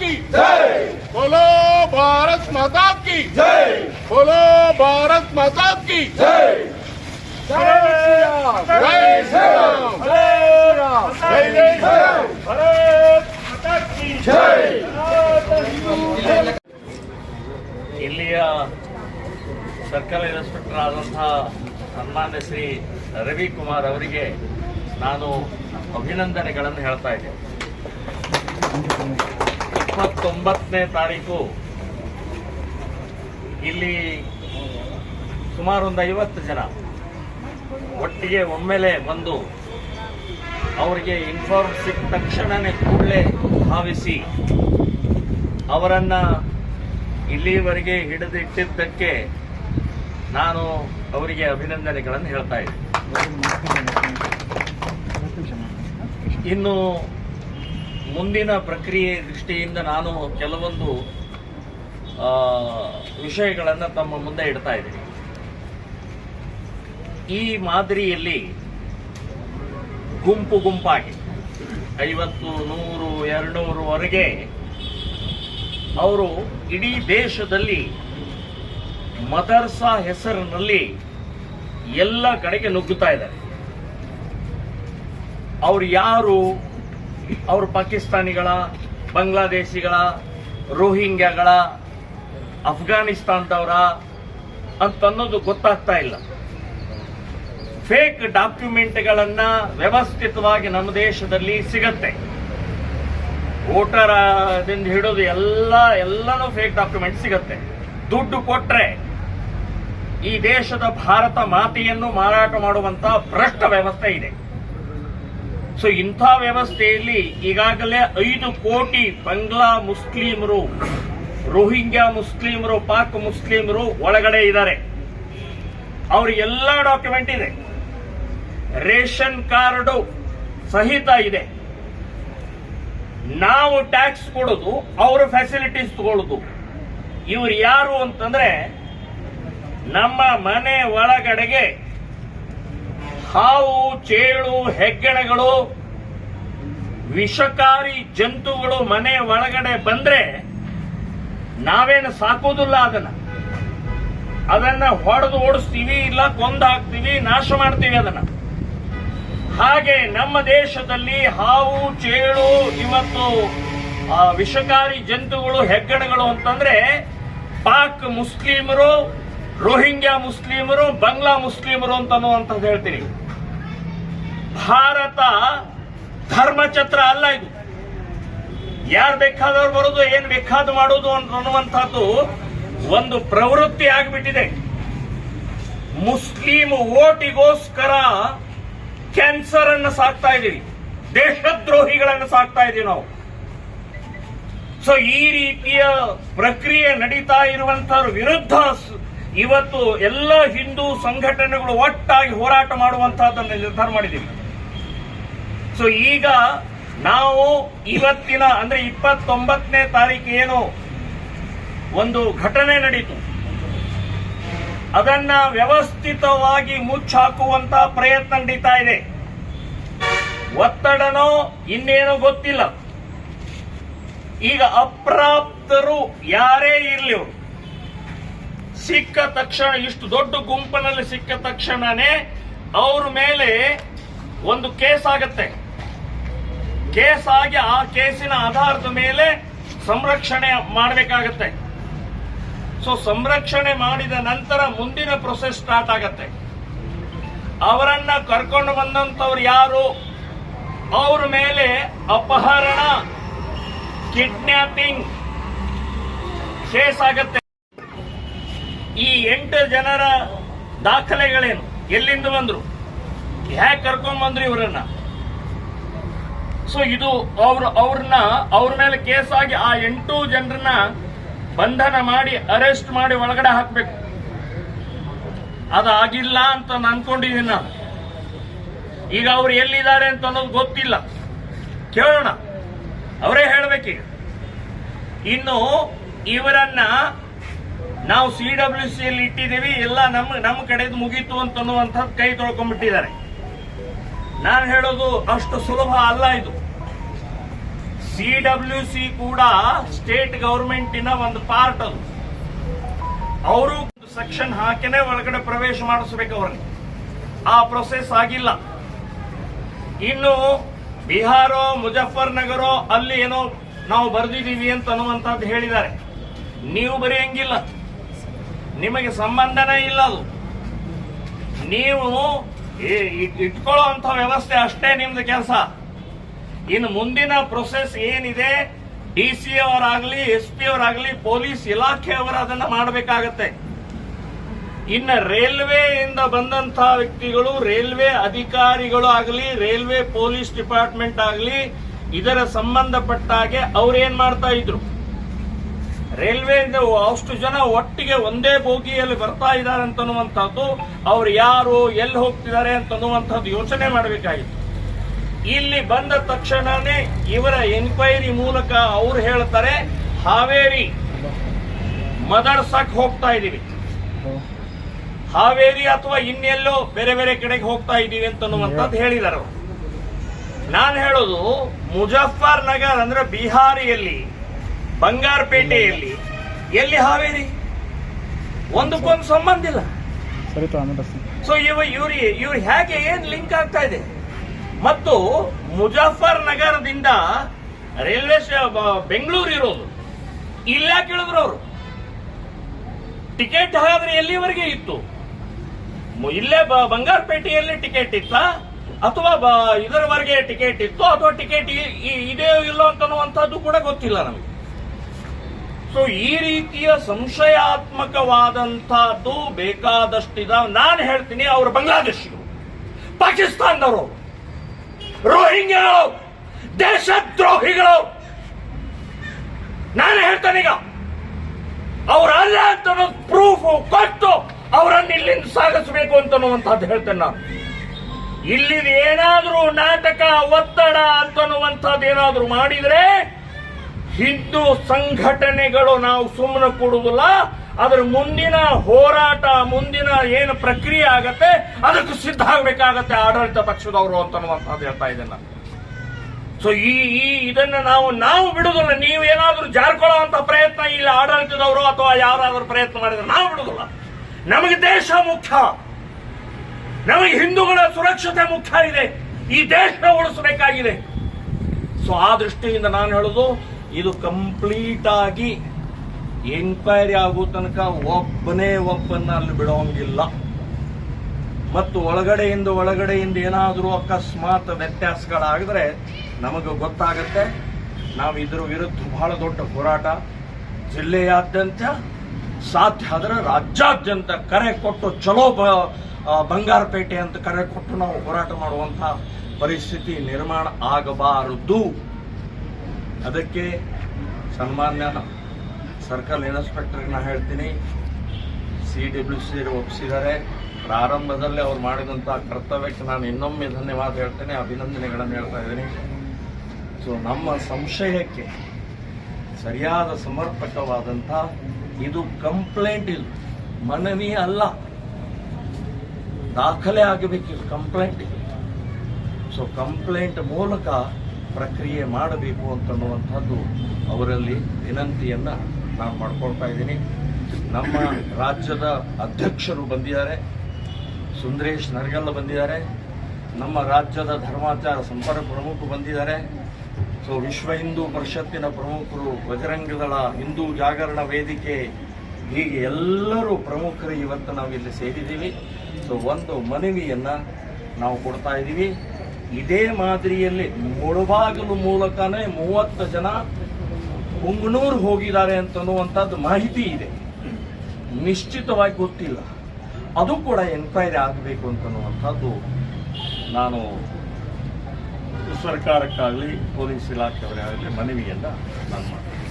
की जय। बोलो भारत माता की जय। बोलो भारत माता की जय। जय श्री राम, जय श्री राम, जय राम, जय जय राम, भारत माता की जय। ಇಲ್ಲಿಯ ಸರ್ಕಲ್ ಇನ್ಸ್ಪೆಕ್ಟರ್ ಆದಂತಹ ಸನ್ಮಾನ್ಯ ಶ್ರೀ ರವಿಕುಮಾರ್ ಅವರಿಗೆ ನಾನು ಅಭಿನಂದನೆಗಳನ್ನು ಹೇಳ್ತಾ ಇದ್ದೇನೆ. 29ನೇ ತಾರೀಕು ಇಲ್ಲಿ ಸುಮಾರು ಒಂದು 50 ಜನ ಒಟ್ಟಿಗೆ ಒಮ್ಮೆಲೆ ಬಂದು ಅವರಿಗೆ ಇನ್ಫಾರ್ಮ್ ಸಿಕ್ಕ ತಕ್ಷಣನೇ ಕೂಡಲೇ ಭಾವಿಸಿ ಅವರನ್ನ ಇಲ್ಲಿವರೆಗೆ ಹಿಡಿದಿಟ್ಟಿದ್ದಕ್ಕೆ ನಾನು ಅವರಿಗೆ ಅಭಿನಂದನೆಗಳನ್ನು ಹೇಳ್ತಾ ಇದ್ದೆ. ಇನ್ನು ಮುಂದಿನ ಪ್ರಕ್ರಿಯೆ ದೃಷ್ಟಿಯಿಂದ ನಾನು ಕೆಲವೊಂದು ವಿಷಯಗಳನ್ನು ತಮ್ಮ ಮುಂದೆ ಇಡ್ತಾ ಇದ್ದೀನಿ. ಈ ಮಾದರಿಯಲ್ಲಿ ಗುಂಪು ಗುಂಪಾಗಿ 50, 100, 200ವರೆಗೆ ಅವರು ಇಡೀ ದೇಶದಲ್ಲಿ ಮದರ್ಸಾ ಹೆಸರಿನಲ್ಲಿ ಎಲ್ಲ ಕಡೆಗೆ ನುಗ್ಗುತ್ತಾ ಇದ್ದಾರೆ. ಅವ್ರು ಯಾರು? ಅವರು ಪಾಕಿಸ್ತಾನಿಗಳ, ಬಾಂಗ್ಲಾದೇಶಿಗಳ, ರೋಹಿಂಗ್ಯಾಗಳ, ಅಫ್ಘಾನಿಸ್ತಾನದವರ ಅಂತನ್ನೋದು ಗೊತ್ತಾಗ್ತಾ ಇಲ್ಲ. ಫೇಕ್ ಡಾಕ್ಯುಮೆಂಟ್ಗಳನ್ನ ವ್ಯವಸ್ಥಿತವಾಗಿ ನಮ್ಮ ದೇಶದಲ್ಲಿ ಸಿಗತ್ತೆ. ವೋಟರ್ ದಿಂದ ಹಿಡಿದು ಎಲ್ಲನೂ ಫೇಕ್ ಡಾಕ್ಯುಮೆಂಟ್ ಸಿಗತ್ತೆ. ದುಡ್ಡು ಕೊಟ್ರೆ ಈ ದೇಶದ ಭಾರತ ಮಾತೆಯನ್ನು ಮಾರಾಟ ಮಾಡುವಂತ ಭ್ರಷ್ಟ ವ್ಯವಸ್ಥೆ ಇದೆ. ಸೊ ಇಂಥ ವ್ಯವಸ್ಥೆಯಲ್ಲಿ ಈಗಾಗಲೇ 5 ಕೋಟಿ ಬಾಂಗ್ಲಾ ಮುಸ್ಲಿಮರು, ರೋಹಿಂಗ್ಯಾ ಮುಸ್ಲಿಮರು, ಪಾಕ್ ಮುಸ್ಲಿಮರು ಒಳಗಡೆ ಇದ್ದಾರೆ. ಅವ್ರಿಗೆಲ್ಲ ಡಾಕ್ಯುಮೆಂಟ್ ಇದೆ, ರೇಷನ್ ಕಾರ್ಡ್ ಸಹಿತ ಇದೆ. ನಾವು ಟ್ಯಾಕ್ಸ್ ಕೊಡೋದು, ಅವರ ಫೆಸಿಲಿಟೀಸ್ ತಗೊಳ್ಳೋದು. ಇವರು ಯಾರು ಅಂತಂದ್ರೆ ನಮ್ಮ ಮನೆ ಒಳಗಡೆಗೆ ಹಾವು, ಚೇಳು, ಹೆಗ್ಗಣಗಳು, ವಿಷಕಾರಿ ಜಂತುಗಳು ಮನೆ ಒಳಗಡೆ ಬಂದ್ರೆ ನಾವೇನು ಸಾಕೋದಿಲ್ಲ. ಅದನ್ನ ಹೊಡೆದು ಓಡಿಸ್ತೀವಿ, ಇಲ್ಲ ಕೊಂದು ಹಾಕ್ತೀವಿ, ನಾಶ ಮಾಡ್ತೀವಿ ಅದನ್ನ. ಹಾಗೆ ನಮ್ಮ ದೇಶದಲ್ಲಿ ಹಾವು, ಚೇಳು, ಇವತ್ತು ವಿಷಕಾರಿ ಜಂತುಗಳು, ಹೆಗ್ಗಣಗಳು ಅಂತಂದ್ರೆ ಪಾಕ್ ಮುಸ್ಲಿಮರು, ರೋಹಿಂಗ್ಯಾ ಮುಸ್ಲಿಮರು, ಬಾಂಗ್ಲಾ ಮುಸ್ಲಿಮರು ಅಂತನ್ನುವಂಥದ್ದು ಹೇಳ್ತೀನಿ. ಭಾರತ ಧರ್ಮಛತ್ರ ಅಲ್ಲ ಇದು. ಯಾರು ಬೇಕಾದವ್ರು ಬರೋದು, ಏನ್ ಬೇಕಾದ ಮಾಡೋದು ಅನ್ನುವಂಥದ್ದು ಒಂದು ಪ್ರವೃತ್ತಿ ಆಗಿಬಿಟ್ಟಿದೆ. ಮುಸ್ಲಿಂ ಓಟಿಗೋಸ್ಕರ ಕ್ಯಾನ್ಸರ್ ಅನ್ನು ಸಾಕ್ತಾ ಇದ್ದೀವಿ, ದೇಶದ್ರೋಹಿಗಳನ್ನು ಸಾಕ್ತಾ ಇದೀವಿ ನಾವು. ಸೊ ಈ ರೀತಿಯ ಪ್ರಕ್ರಿಯೆ ನಡೀತಾ ಇರುವಂತಹವ್ರ ವಿರುದ್ಧ ಇವತ್ತು ಎಲ್ಲ ಹಿಂದೂ ಸಂಘಟನೆಗಳು ಒಟ್ಟಾಗಿ ಹೋರಾಟ ಮಾಡುವಂತಹದ್ದನ್ನು ನಿರ್ಧಾರ ಮಾಡಿದ್ದೀವಿ. ಸೊ ಈಗ ನಾವು ಇವತ್ತಿನ ಅಂದ್ರೆ 29ನೇ ತಾರೀಕು ಏನು ಒಂದು ಘಟನೆ ನಡೀತು, ಅದನ್ನ ವ್ಯವಸ್ಥಿತವಾಗಿ ಮುಚ್ಚಾಕುವಂತ ಪ್ರಯತ್ನ ನಡೀತಾ ಇದೆ. ಒತ್ತಡನೋ ಇನ್ನೇನೋ ಗೊತ್ತಿಲ್ಲ. ಈಗ ಅಪ್ರಾಪ್ತರು ಯಾರೇ ಇರಲಿ, ಅವರು ಸಿಕ್ಕ ತಕ್ಷಣ, ಇಷ್ಟು ದೊಡ್ಡ ಗುಂಪಿನಲ್ಲಿ ಸಿಕ್ಕ ತಕ್ಷಣನೇ ಅವ್ರ ಮೇಲೆ ಒಂದು ಕೇಸ್ ಆಗತ್ತೆ. ಕೇಸ್ ಆಗಿ ಆ ಕೇಸಿನ ಆಧಾರದ ಮೇಲೆ ಸಂರಕ್ಷಣೆ ಮಾಡಬೇಕಾಗತ್ತೆ. ಸೊ ಸಂರಕ್ಷಣೆ ಮಾಡಿದ ನಂತರ ಮುಂದಿನ ಪ್ರೊಸೆಸ್ ಸ್ಟಾರ್ಟ್ ಆಗತ್ತೆ. ಅವರನ್ನ ಕರ್ಕೊಂಡು ಬಂದಂತವ್ರು ಯಾರು, ಅವ್ರ ಮೇಲೆ ಅಪಹರಣ, ಕಿಡ್ನ್ಯಾಪಿಂಗ್ ಕೇಸ್ ಆಗತ್ತೆ. ಈ 8 ಜನರ ದಾಖಲೆಗಳೇನು, ಎಲ್ಲಿಂದ ಬಂದ್ರು, ಹೇಗೆ ಕರ್ಕೊಂಡ್ ಬಂದ್ರು ಇವರನ್ನ. ಸೊ ಇದು ಅವ್ರ ಮೇಲೆ ಕೇಸ್ ಆಗಿ ಆ 8 ಜನರನ್ನ ಬಂಧನ ಮಾಡಿ ಅರೆಸ್ಟ್ ಮಾಡಿ ಒಳಗಡೆ ಹಾಕಬೇಕು. ಅದಾಗಿಲ್ಲ ಅಂತ ಅನ್ಕೊಂಡಿದ್ದೀನಿ ನಾನು. ಈಗ ಅವ್ರು ಎಲ್ಲಿದ್ದಾರೆ ಅಂತ ಅನ್ನೋದು ಗೊತ್ತಿಲ್ಲ, ಕೇಳೋಣ, ಅವರೇ ಹೇಳ್ಬೇಕೀಗ. ಇನ್ನು ಇವರನ್ನ ನಾವು CWC ಯಲ್ಲಿ ಇಟ್ಟಿದ್ದೀವಿ, ಎಲ್ಲ ನಮ್ಮ ಕಡೆದು ಮುಗೀತು ಅಂತನ್ನುವಂಥದ್ದು ಕೈ ತೊಳ್ಕೊಂಡ್ಬಿಟ್ಟಿದ್ದಾರೆ. ನಾನು ಹೇಳೋದು ಅಷ್ಟು ಸುಲಭ ಅಲ್ಲ ಇದು. CWC ಕೂಡ ಸ್ಟೇಟ್ ಗವರ್ಮೆಂಟಿನ ಒಂದು ಪಾರ್ಟ್ ಅದು. ಅವರು ಸೆಕ್ಷನ್ ಹಾಕಿನೇ ಒಳಗಡೆ ಪ್ರವೇಶ ಮಾಡಿಸ್ಬೇಕು ಅವ್ರಿಗೆ. ಆ ಪ್ರೊಸೆಸ್ ಆಗಿಲ್ಲ. ಇನ್ನು ಬಿಹಾರೋ ಮುಜಫರ್ನಗರೋ ಅಲ್ಲಿ ಏನೋ ನಾವು ಬರೆದಿದ್ದೀವಿ ಅಂತ ಅನ್ನುವಂಥದ್ದು ಹೇಳಿದ್ದಾರೆ. ನೀವು ಬರೆಯಂಗಿಲ್ಲ, ನಿಮಗೆ ಸಂಬಂಧನೇ ಇಲ್ಲ ಅದು. ನೀವು ಇಟ್ಕೊಳ್ಳೋ ಅಂತ ವ್ಯವಸ್ಥೆ ಅಷ್ಟೇ ನಿಮ್ದು ಕೆಲಸ. ಇನ್ನು ಮುಂದಿನ ಪ್ರೊಸೆಸ್ ಏನಿದೆ, DC ಅವರಾಗ್ಲಿ, SP ಅವರಾಗ್ಲಿ, ಪೊಲೀಸ್ ಇಲಾಖೆಯವರು ಅದನ್ನ ಮಾಡಬೇಕಾಗತ್ತೆ. ಇನ್ನು ರೈಲ್ವೆಯಿಂದ ಬಂದಂತ ವ್ಯಕ್ತಿಗಳು, ರೈಲ್ವೆ ಅಧಿಕಾರಿಗಳು ಆಗಲಿ, ರೈಲ್ವೆ ಪೊಲೀಸ್ ಡಿಪಾರ್ಟ್ಮೆಂಟ್ ಆಗಲಿ, ಇದರ ಸಂಬಂಧಪಟ್ಟ ಹಾಗೆ ಅವ್ರೇನ್ ಮಾಡ್ತಾ ಇದ್ರು, ರೈಲ್ವೆ ಅಷ್ಟು ಜನ ಒಟ್ಟಿಗೆ ಒಂದೇ ಬೋಗಿಯಲ್ಲಿ ಬರ್ತಾ ಇದ್ದಾರೆ ಅಂತನ್ನುವಂಥದ್ದು, ಅವ್ರು ಯಾರು, ಎಲ್ಲಿ ಹೋಗ್ತಿದ್ದಾರೆ ಅಂತನ್ನುವಂಥದ್ದು ಯೋಚನೆ ಮಾಡಬೇಕಾಗಿತ್ತು. ಇಲ್ಲಿ ಬಂದ ತಕ್ಷಣನೇ ಇವರ ಎನ್ಕ್ವೈರಿ ಮೂಲಕ ಅವ್ರು ಹೇಳ್ತಾರೆ, ಹಾವೇರಿ ಮದರ್ಸಕ್ ಹೋಗ್ತಾ ಇದೀವಿ, ಹಾವೇರಿ ಅಥವಾ ಇನ್ನೆಲ್ಲೋ ಬೇರೆ ಬೇರೆ ಕಡೆಗೆ ಹೋಗ್ತಾ ಇದೀವಿ ಅಂತನ್ನುವಂಥದ್ದು ಹೇಳಿದ್ದಾರೆ ಅವರು. ನಾನು ಹೇಳೋದು, ಮುಜಫರ್ ನಗರ್ ಅಂದ್ರೆ ಬಿಹಾರಿಯಲ್ಲಿ, ಬಂಗಾರಪೇಟೆಯಲ್ಲಿ, ಎಲ್ಲಿ ಹಾವೇರಿ, ಒಂದಕ್ಕೊಂದು ಸಂಬಂಧ ಇಲ್ಲ. ಸೊ ಇವ್ರು ಹೇಗೆ ಏನ್ ಲಿಂಕ್ ಆಗ್ತಾ ಇದೆ? ಮತ್ತು ಮುಜಫರ್ ನಗರದಿಂದ ರೈಲ್ವೆ ಬೆಂಗಳೂರು ಇರೋದು, ಇಲ್ಲ ಕೇಳಿದ್ರು ಅವರು ಟಿಕೆಟ್ ಹಾಗಾದ್ರೆ ಎಲ್ಲಿವರೆಗೆ ಇತ್ತು? ಇಲ್ಲೇ ಬಂಗಾರಪೇಟೆಯಲ್ಲಿ ಟಿಕೆಟ್ ಇತ್ತ, ಅಥವಾ ಇದರವರೆಗೆ ಟಿಕೆಟ್ ಇತ್ತು, ಅಥವಾ ಟಿಕೆಟ್ ಇದೇ ಇಲ್ಲ ಅಂತನ್ನುವಂಥದ್ದು ಕೂಡ ಗೊತ್ತಿಲ್ಲ ನಮಗೆ. ಸೊ ಈ ರೀತಿಯ ಸಂಶಯಾತ್ಮಕವಾದಂತಹದ್ದು ಬೇಕಾದಷ್ಟಿದೆ. ನಾನು ಹೇಳ್ತೀನಿ, ಅವರು ಬಾಂಗ್ಲಾದೇಶಿಗಳು, ಪಾಕಿಸ್ತಾನದವರು, ರೋಹಿಂಗ್ಯಾಗಳು, ದೇಶದ್ರೋಹಿಗಳು. ನಾನು ಹೇಳ್ತೇನೆ, ಈಗ ಅವರಲ್ಲ ಅಂತ ಪ್ರೂಫ್ ಕೊಟ್ಟು ಅವರನ್ನು ಇಲ್ಲಿಂದ ಸಾಗಿಸಬೇಕು ಅಂತನ್ನುವಂಥದ್ದು ಹೇಳ್ತೇನೆ ನಾನು. ಇಲ್ಲಿ ಏನಾದ್ರೂ ನಾಟಕ, ಒತ್ತಡ ಅಂತನ್ನುವಂಥದ್ದು ಏನಾದ್ರೂ ಮಾಡಿದ್ರೆ ಹಿಂದೂ ಸಂಘಟನೆಗಳು ನಾವು ಸುಮ್ಮನೆ ಕೊಡುವುದಿಲ್ಲ. ಅದರ ಮುಂದಿನ ಹೋರಾಟ, ಮುಂದಿನ ಏನು ಪ್ರಕ್ರಿಯೆ ಆಗತ್ತೆ ಅದಕ್ಕೆ ಸಿದ್ಧ ಆಗಬೇಕಾಗತ್ತೆ ಆಡಳಿತ ಪಕ್ಷದವರು ಅಂತನ್ನುವಂಥದ್ದು ಹೇಳ್ತಾ ಇದ್ದೇನೆ ನಾನು. ಸೊ ಇದನ್ನ ನಾವು ಬಿಡುದಿಲ್ಲ. ನೀವೇನಾದ್ರೂ ಜಾರ್ಕೊಳ್ಳೋ ಅಂತ ಪ್ರಯತ್ನ ಇಲ್ಲಿ ಆಡಳಿತದವರು ಅಥವಾ ಯಾರಾದ್ರೂ ಪ್ರಯತ್ನ ಮಾಡಿದ್ರೆ ನಾವು ಬಿಡುದಿಲ್ಲ. ನಮಗೆ ದೇಶ ಮುಖ್ಯ, ನಮಗೆ ಹಿಂದೂಗಳ ಸುರಕ್ಷತೆ ಮುಖ್ಯ ಇದೆ, ಈ ದೇಶ ಉಳಿಸಬೇಕಾಗಿದೆ. ಸೊ ಆ ದೃಷ್ಟಿಯಿಂದ ನಾನು ಹೇಳೋದು, ಇದು ಕಂಪ್ಲೀಟ್ ಆಗಿ ಎನ್ಕ್ವೈರಿ ಆಗೋ ತನಕ ಒಬ್ಬನ್ನ ಅಲ್ಲಿ ಬಿಡೋಂಗಿಲ್ಲ. ಮತ್ತು ಒಳಗಡೆಯಿಂದ ಏನಾದರೂ ಅಕಸ್ಮಾತ್ ವ್ಯತ್ಯಾಸಗಳಾಗಿದ್ರೆ ನಮಗೆ ಗೊತ್ತಾಗತ್ತೆ. ನಾವು ಇದರ ವಿರುದ್ಧ ಬಹಳ ದೊಡ್ಡ ಹೋರಾಟ ಜಿಲ್ಲೆಯಾದ್ಯಂತ, ಸಾಧ್ಯ ಆದರೆ ರಾಜ್ಯಾದ್ಯಂತ ಕರೆ ಕೊಟ್ಟು, ಚಲೋ ಬಂಗಾರಪೇಟೆ ಅಂತ ಕರೆ ಕೊಟ್ಟು ನಾವು ಹೋರಾಟ ಮಾಡುವಂತ ಪರಿಸ್ಥಿತಿ ನಿರ್ಮಾಣ ಆಗಬಾರದು. ಅದಕ್ಕೆ ಸನ್ಮಾನ್ಯ ಸರ್ಕಲ್ ಇನ್ಸ್ಪೆಕ್ಟರ್ಗೆ ನಾ ಹೇಳ್ತೀನಿ, CWC ಒಪ್ಪಿಸಿದ್ದಾರೆ. ಪ್ರಾರಂಭದಲ್ಲಿ ಅವ್ರು ಮಾಡಿದಂಥ ಕರ್ತವ್ಯಕ್ಕೆ ನಾನು ಇನ್ನೊಮ್ಮೆ ಧನ್ಯವಾದ ಹೇಳ್ತೇನೆ, ಅಭಿನಂದನೆಗಳನ್ನು ಹೇಳ್ತಾ ಇದ್ದೀನಿ. ಸೊ ನಮ್ಮ ಸಂಶಯಕ್ಕೆ ಸರಿಯಾದ ಸಮರ್ಪಕವಾದಂಥ ಇದು ಕಂಪ್ಲೇಂಟ್, ಇದು ಮನವಿ ಅಲ್ಲ, ದಾಖಲೆ ಆಗಬೇಕಿದು ಕಂಪ್ಲೇಂಟ್. ಸೊ ಕಂಪ್ಲೇಂಟ್ ಮೂಲಕ ಪ್ರಕ್ರಿಯೆ ಮಾಡಬೇಕು ಅಂತನ್ನುವಂಥದ್ದು ಅವರಲ್ಲಿ ವಿನಂತಿಯನ್ನ ನಾನು ಮಾಡ್ಕೊಳ್ತಾ ಇದ್ದೀನಿ. ನಮ್ಮ ರಾಜ್ಯದ ಅಧ್ಯಕ್ಷರು ಬಂದಿದ್ದಾರೆ, ಸುಂದರೇಶ್ ನರಗಲ್ಲ ಬಂದಿದ್ದಾರೆ, ನಮ್ಮ ರಾಜ್ಯದ ಧರ್ಮಾಚಾರ ಸಂಪರ್ಕ ಪ್ರಮುಖರು ಬಂದಿದ್ದಾರೆ. ಸೊ ವಿಶ್ವ ಹಿಂದೂ ಪರಿಷತ್ತಿನ ಪ್ರಮುಖರು, ಬಜರಂಗದಳ, ಹಿಂದೂ ಜಾಗರಣ ವೇದಿಕೆ, ಹೀಗೆ ಎಲ್ಲರೂ ಪ್ರಮುಖರು ಇವತ್ತು ನಾವು ಇಲ್ಲಿ ಸೇರಿದ್ದೀವಿ. ಸೊ ಒಂದು ಮನವಿಯನ್ನ ನಾವು ಕೊಡ್ತಾ ಇದ್ದೀವಿ. ಇದೇ ಮಾದರಿಯಲ್ಲಿ ಮುಳಬಾಗಿಲು ಮೂಲಕನೇ 30 ಜನ ಪುಂಗನೂರು ಹೋಗಿದ್ದಾರೆ ಅಂತನ್ನುವಂಥದ್ದು ಮಾಹಿತಿ ಇದೆ, ನಿಶ್ಚಿತವಾಗಿ ಗೊತ್ತಿಲ್ಲ. ಅದು ಕೂಡ ಎನ್ಕ್ವೈರಿ ಆಗಬೇಕು ಅಂತನ್ನುವಂಥದ್ದು ನಾನು ಸರ್ಕಾರಕ್ಕಾಗಲಿ ಪೊಲೀಸ್ ಇಲಾಖೆಯವರೇ ಆಗಲಿ ಮನವಿಯನ್ನ ನಾನು ಮಾಡ್ತೀನಿ.